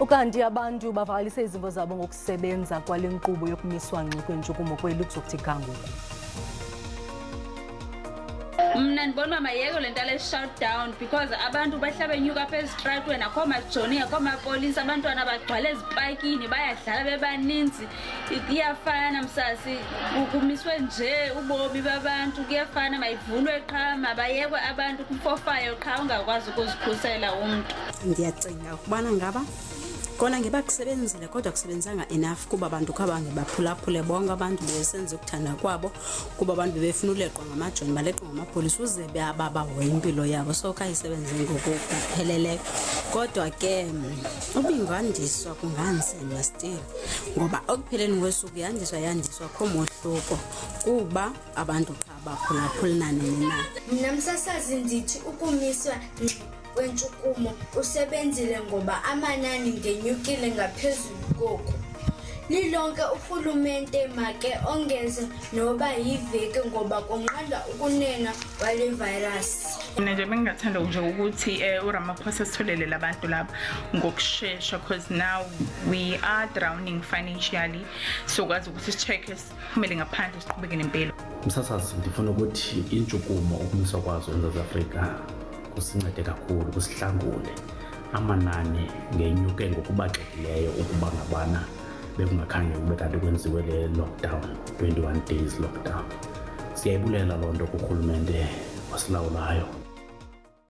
Ukanti abantu bavakalise izimvo zabo ngokusebenza kwale nkqubo yokumiswa ngxi kwentshukumo kweli kuzokuthi kangoku. Mna ndibona mayeko le nto le shutdown because abantu bahlala benyuka apha ezitratweni akho majoni akho mapolisa abantwana bagcwala ezipakini bayadlala bebaninzi iyafana msasi kumiswe nje ubomi babantu kuyafana mayivulwe qha mabayekwe abantu kufofayo qha ungakwazi ukuzikhusela umuntu. Ndiyacinga ukubana ngaba kona ngebakusebenzile kodwa kusebenzanga enough kuba abantu khabange baphulaphule bonke abantu besenza ukuthanda kwabo kuba abantu bebefuna uleqwa ngamajoni baleqwa ngamapolisa uze babahoya impilo yabo so kayisebenze ngokupheleleyo kodwa ke ubingandiswa kunganzima still ngoba okupheleni kwesuku yandiswa kho mohluko kuba abantu qha baphulaphulana na. Mina msasazi ndithi ukumiswa kwentshukumo usebenzile ngoba amanani ngenyukile ngaphezulu koku. Lilonke urhulumente make ongeze noba yiveki ngoba konqanda ukunena wale virus. Mina nje bengingathanda nje ukuthi uRamaphosa sitholele labantu laba ngokusheshsha because now we are drowning financially so kwazi ukuthi sicheck kumele ngaphandle siqhubeke nempilo. Msasazi ndifuna ukuthi intshukumo ukumiswa kwazo eSouth Africa kusincede kakhulu kusihlangule amanani ngenyuke ngokubaxekileyo ukuba ngabana bekungakhange kube kanti kwenziwe le lockdown 21 days lockdown. Siyayibulela loo nto kurhulumente wasilawulayo.